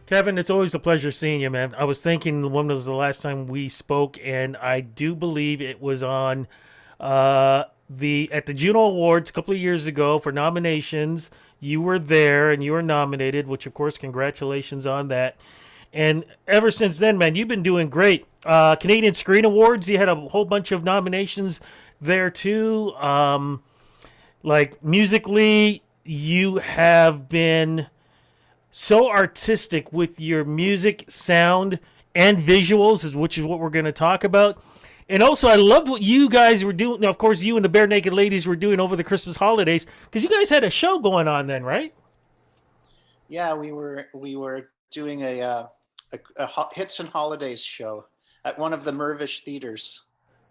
Kevin, it's always a pleasure seeing you, man. I was thinking when was the last time we spoke, and I do believe it was on the at the Juno Awards a couple of years ago for nominations. You were there and you were nominated, which of course, congratulations on that. And ever since then, man, you've been doing great. Canadian Screen Awards, you had a whole bunch of nominations there too. Like musically, you have been so artistic with your music, sound, and visuals, which is what we're going to talk about. And also, I loved what you guys were doing. Now, of course, you and the Barenaked ladies were doing over the Christmas holidays because you guys had a show going on then, right? Yeah, we were doing a hits and holidays show at one of the Mervish theaters.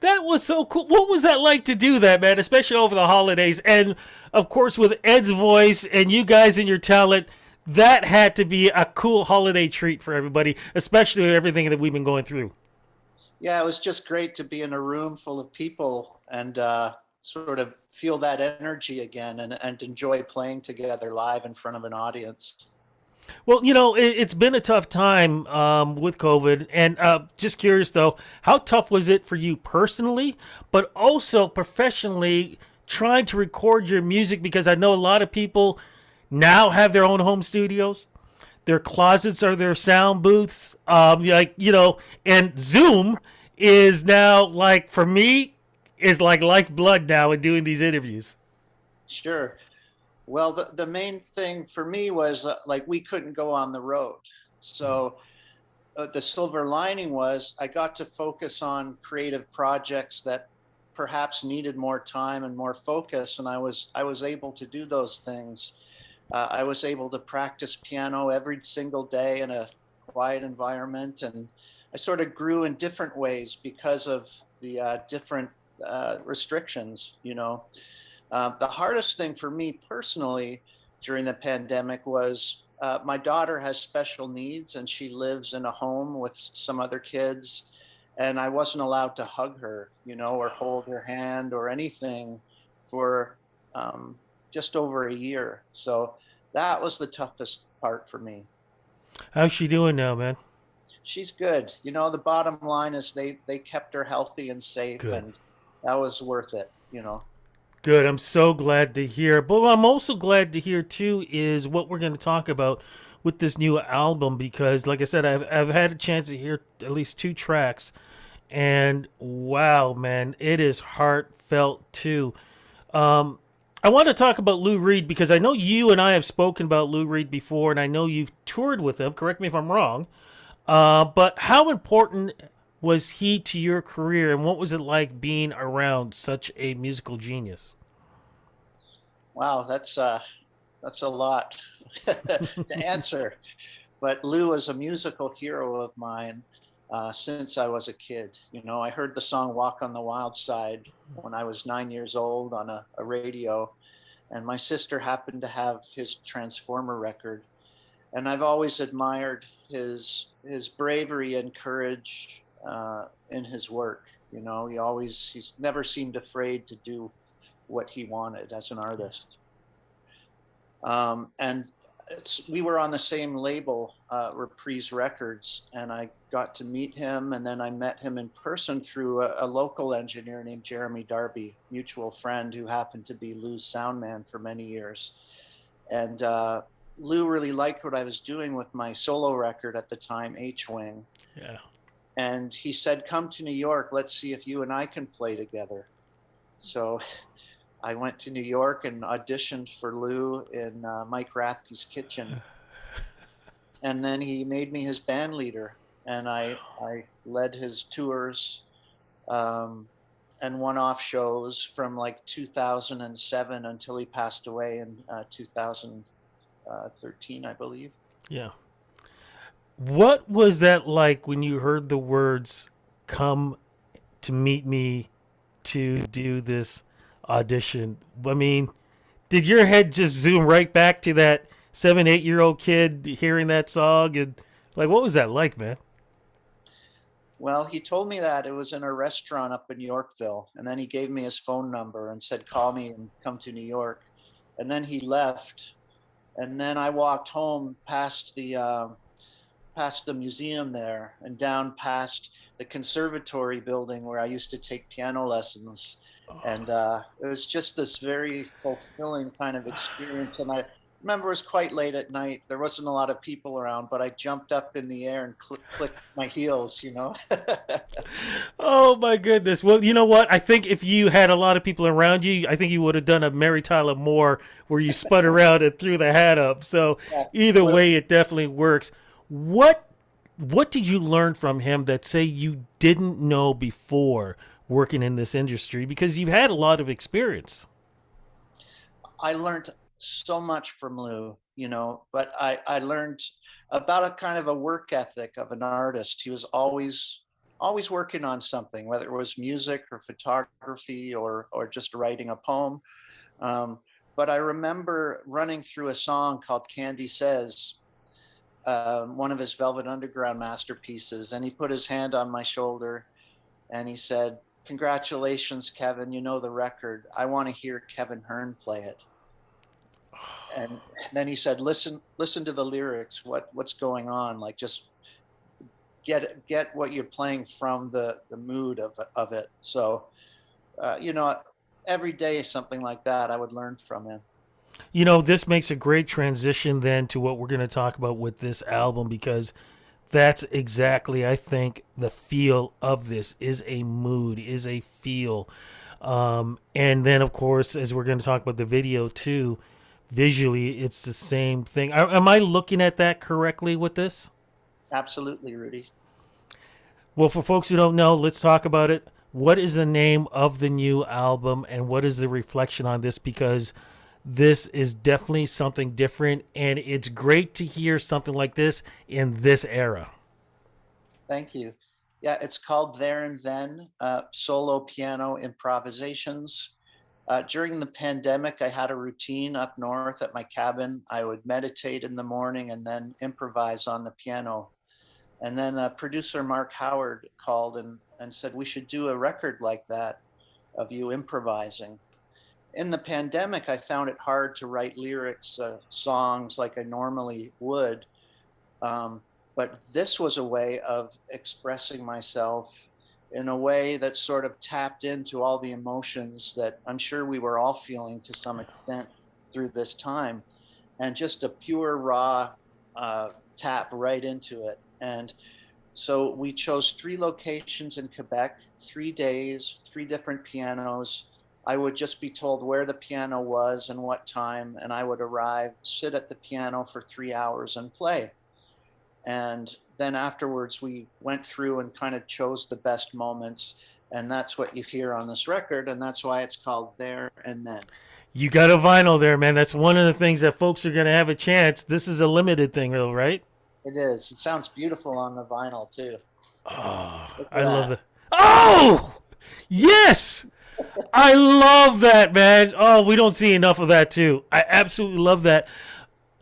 That was so cool. What was that like to do that, man? Especially over the holidays, and of course with Ed's voice and you guys and your talent, that had to be a cool holiday treat for everybody, especially with everything that we've been going through. Yeah, it was just great to be in a room full of people and sort of feel that energy again and enjoy playing together live in front of an audience. Well, it's been a tough time with COVID, and just curious though, how tough was it for you personally, but also professionally, trying to record your music? Because I know a lot of people now have their own home studios. Their closets are their sound booths. And Zoom is now like for me is like lifeblood now in doing these interviews. Sure. Well, the main thing for me was like we couldn't go on the road. So the silver lining was I got to focus on creative projects that perhaps needed more time and more focus, and I was able to do those things. I was able to practice piano every single day in a quiet environment, and I sort of grew in different ways because of the different restrictions. The hardest thing for me personally during the pandemic was my daughter has special needs and she lives in a home with some other kids. And I wasn't allowed to hug her, or hold her hand or anything for just over a year. So that was the toughest part for me. How's she doing now, man? She's good. The bottom line is they kept her healthy and safe, Good. and that was worth it. Good. I'm so glad to hear. But what I'm also glad to hear too is what we're going to talk about with this new album because, like I said, I've had a chance to hear at least two tracks, and wow, man, it is heartfelt too. Um, I want to talk about Lou Reed because I know you and I have spoken about Lou Reed before, and I know you've toured with him. Correct me if I'm wrong. But how important was he to your career, and what was it like being around such a musical genius? Wow, that's a lot to answer. But Lou was a musical hero of mine since I was a kid. I heard the song "Walk on the Wild Side" when I was 9 years old on a radio, and my sister happened to have his Transformer record. And I've always admired his bravery and courage in his work. He's never seemed afraid to do what he wanted as an artist. And we were on the same label, Reprise Records, and I got to meet him. And then I met him in person through a local engineer named Jeremy Darby, mutual friend who happened to be Lou's sound man for many years. And Lou really liked what I was doing with my solo record at the time, H Wing. Yeah. And he said, "Come to New York. Let's see if you and I can play together." So I went to New York and auditioned for Lou in Mike Rathke's kitchen. And then he made me his band leader. And I led his tours and one-off shows from like 2007 until he passed away in 2013, I believe. Yeah. What was that like when you heard the words "come to meet me to do this audition"? I mean, did your head just zoom right back to that 7, 8 year old kid hearing that song and like what was that like, man? Well, he told me that it was in a restaurant up in Yorkville, and then he gave me his phone number and said, "Call me and come to New York." And then he left, and then I walked home past past the museum there and down past the conservatory building where I used to take piano lessons. And it was just this very fulfilling kind of experience. And I remember it was quite late at night. There wasn't a lot of people around, but I jumped up in the air and clicked my heels, you know? Oh my goodness. Well, you know what? I think if you had a lot of people around you, I think you would have done a Mary Tyler Moore where you spun around and threw the hat up. So Yeah. either Well, way, it definitely works. What what did you learn from him that say you didn't know before working in this industry? Because you've had a lot of experience. I learned so much from Lou, you know, but I learned about a kind of a work ethic of an artist. He was always working on something, whether it was music or photography or just writing a poem. Um, but I remember running through a song called Candy Says, one of his Velvet Underground masterpieces, and he put his hand on my shoulder and he said, "Congratulations, Kevin, you know the record. I want to hear Kevin Hearn play it." And then he said, listen to the lyrics. What's going on? Like, just get what you're playing from the mood of it. So you know, every day something like that I would learn from him. You know, this makes a great transition then to what we're going to talk about with this album because that's exactly, I think, the feel of this is a mood, is a feel. And then, of course, as we're going to talk about the video too, visually, it's the same thing. Am I looking at that correctly with this? Absolutely, Rudy. Well, for folks who don't know, let's talk about it. What is the name of the new album and what is the reflection on this? Because this is definitely something different and it's great to hear something like this in this era. Thank you. Yeah, it's called There and Then, Solo Piano Improvisations. During the pandemic, I had a routine up north at my cabin. I would meditate in the morning and then improvise on the piano. And then producer Mark Howard called and said, we should do a record like that of you improvising. In the pandemic, I found it hard to write lyrics, songs like I normally would. Um, but this was a way of expressing myself in a way that sort of tapped into all the emotions that I'm sure we were all feeling to some extent through this time, and just a pure raw tap right into it. And so we chose 3 locations in Quebec, 3 days, 3 different pianos. I would just be told where the piano was and what time, and I would arrive, sit at the piano for 3 hours and play. And then afterwards, we went through and kind of chose the best moments. And that's what you hear on this record. And that's why it's called There and Then. You got a vinyl there, man. That's one of the things that folks are going to have a chance. This is a limited thing, though, right? It is. It sounds beautiful on the vinyl, too. Oh, Look at I love that. that. Oh, yes. I love that, man. Oh, we don't see enough of that, too. I absolutely love that.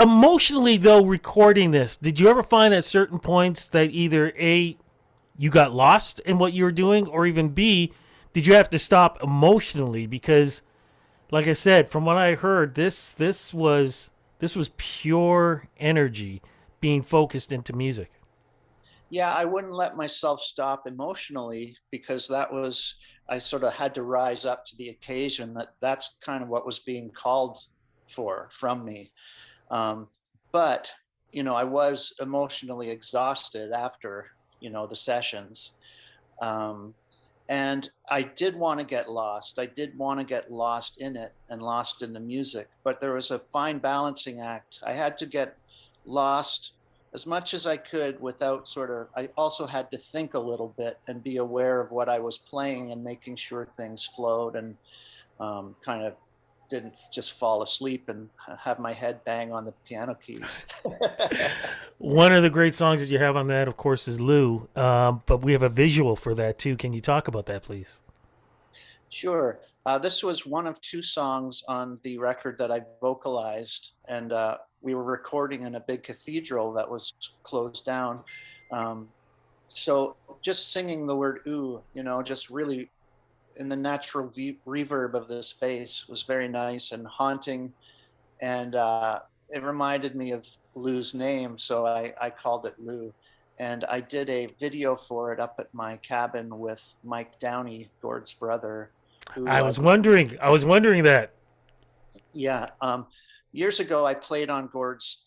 Emotionally, though, recording this, did you ever find at certain points that either A, you got lost in what you were doing, or even B, did you have to stop emotionally? Because, like I said, from what I heard, this was pure energy being focused into music. Yeah, I wouldn't let myself stop emotionally because that was, I sort of had to rise up to the occasion that that's kind of what was being called for from me. Um, but, you know, I was emotionally exhausted after, you know, the sessions. Um, and I did want to get lost. I did want to get lost in it and lost in the music, but there was a fine balancing act. I had to get lost as much as I could without sort of, I also had to think a little bit and be aware of what I was playing and making sure things flowed and kind of didn't just fall asleep and have my head bang on the piano keys. One of the great songs that you have on that, of course, is Lou. But we have a visual for that too. Can you talk about that, please? Sure. This was one of 2 songs on the record that I vocalized, and we were recording in a big cathedral that was closed down. Um, so just singing the word ooh, you know, just really in the natural reverb of the space was very nice and haunting. And it reminded me of Lou's name, so I called it Lou. And I did a video for it up at my cabin with Mike Downey, Gord's brother, who I I was wondering that. yeah. Years ago, I played on Gord's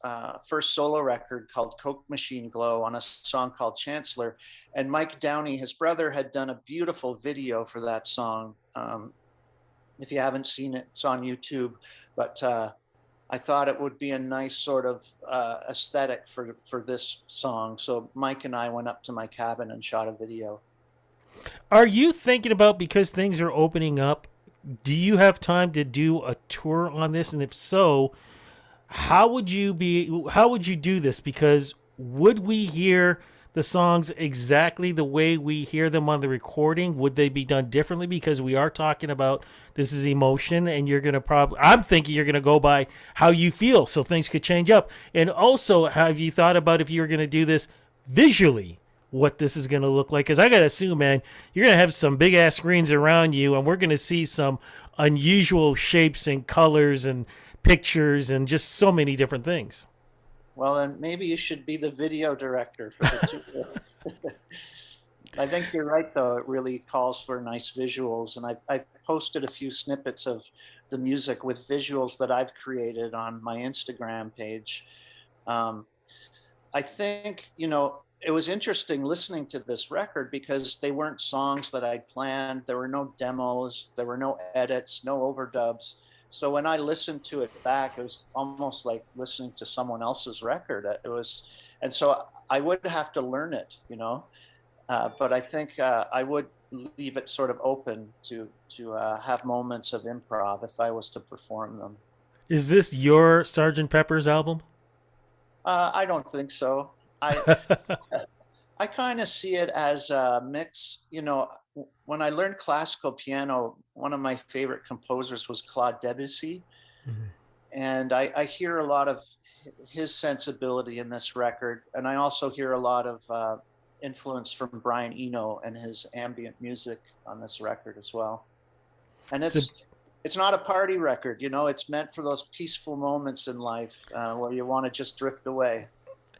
first solo record called Coke Machine Glow on a song called Chancellor. And Mike Downey, his brother, had done a beautiful video for that song. If you haven't seen it, it's on YouTube. But I thought it would be a nice sort of aesthetic for this song. So Mike and I went up to my cabin and shot a video. Are you thinking about, because things are opening up, do you have time to do a tour on this? And if so, how would you do this? Because would we hear the songs exactly the way we hear them on the recording? Would they be done differently? Because we are talking about, this is emotion, and you're going to probably, I'm thinking you're going to go by how you feel, so things could change up. And also, have you thought about, if you were going to do this visually, what this is going to look like? Because I got to assume, man, you're going to have some big ass screens around you, and we're going to see some unusual shapes and colors and pictures and just so many different things. Well, then maybe you should be the video director for the tour. I think you're right, though. It really calls for nice visuals. And I've posted a few snippets of the music with visuals that I've created on my Instagram page. Um, I think, it was interesting listening to this record because they weren't songs that I'd planned. There were no demos, there were no edits, no overdubs. So when I listened to it back, it was almost like listening to someone else's record. It was, and so I would have to learn it. But I think I would leave it sort of open to have moments of improv if I was to perform them. Is this your Sergeant Pepper's album? I don't think so. I I kind of see it as a mix. When I learned classical piano, one of my favorite composers was Claude Debussy, and I hear a lot of his sensibility in this record, and I also hear a lot of influence from Brian Eno and his ambient music on this record as well. And So, it's not a party record, it's meant for those peaceful moments in life where you want to just drift away.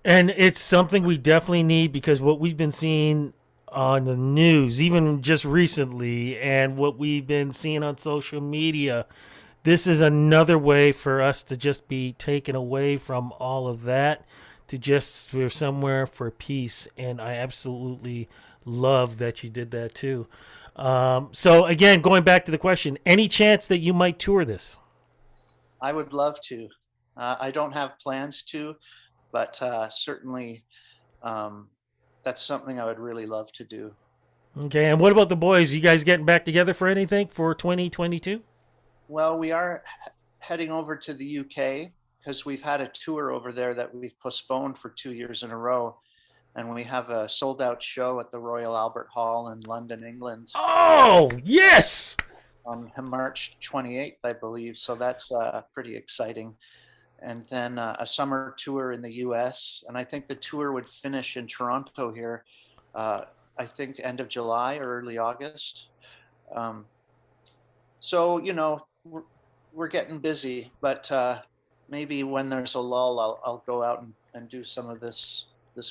and it's something we definitely need, because what we've been seeing on the news, even just recently, and what we've been seeing on social media, this is another way for us to just be taken away from all of that, to just for somewhere for peace. And I absolutely love that you did that too. So again, going back to the question, any chance that you might tour this? I would love to. I don't have plans to, but certainly um, that's something I would really love to do. Okay, and what about the boys? You guys getting back together for anything for 2022? Well, we are heading over to the UK because we've had a tour over there that we've postponed for 2 years in a row. And we have a sold out show at the Royal Albert Hall in London, England Oh, yes! on March 28th, I believe. So that's pretty exciting. And then a summer tour in the US. And I think the tour would finish in Toronto here, uh, I think end of July or early August. Um, so, we're getting busy, but maybe when there's a lull, I'll go out and do some of this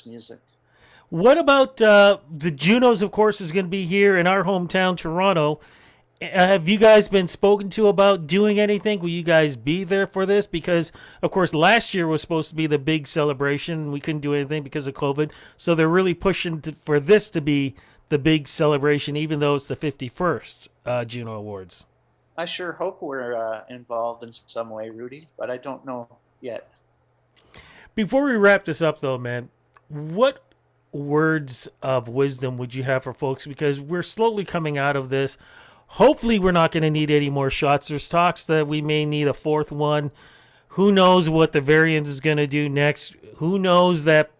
music. What about the Junos, of course, is going to be here in our hometown, Toronto. Have you guys been spoken to about doing anything? Will you guys be there for this? Because, of course, last year was supposed to be the big celebration. We couldn't do anything because of COVID. So they're really pushing for this to be the big celebration, even though it's the 51st Juno Awards. I sure hope we're involved in some way, Rudy, but I don't know yet. Before we wrap this up, though, man, what words of wisdom would you have for folks? Because we're slowly coming out of this. Hopefully, we're not going to need any more shots. There's talks that we may need a fourth one. Who knows what the variant is going to do next? Who knows that,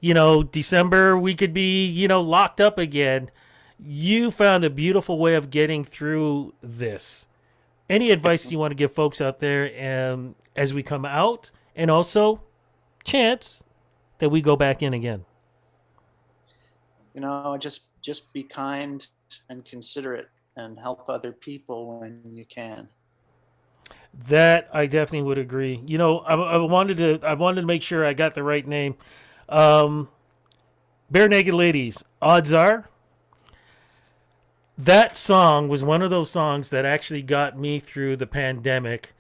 December we could be, locked up again. You found a beautiful way of getting through this. Any advice you want to give folks out there as we come out, and also chance that we go back in again? Just be kind and considerate and help other people when you can. That I definitely would agree. You know, I wanted to make sure I got the right name. Um, Barenaked Ladies. Odds are that song was one of those songs that actually got me through the pandemic.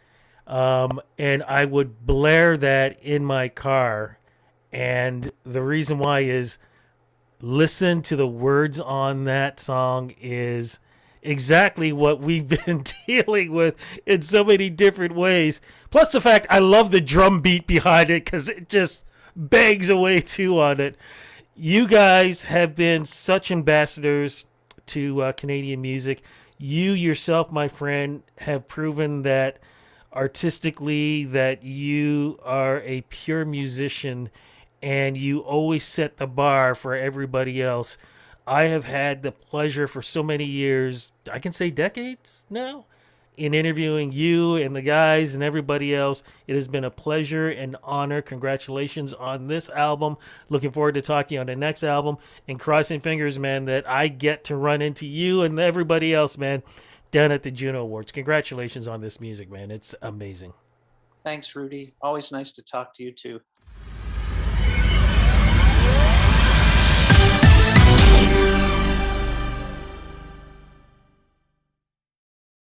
And I would blare that in my car. And the reason why is listen to the words on that song is exactly what we've been dealing with in so many different ways. Plus the fact I love the drum beat behind it because it just bangs away too on it. You guys have been such ambassadors to Canadian music. You yourself, my friend, have proven that artistically that you are a pure musician and you always set the bar for everybody else. I have had the pleasure for so many years, I can say decades now, in interviewing you and the guys and everybody else. It has been a pleasure and honor. Congratulations on this album. Looking forward to talking on the next album and crossing fingers, man, that I get to run into you and everybody else, man, down at the Juno Awards. Congratulations on this music, man. It's amazing. Thanks, Rudy. Always nice to talk to you too.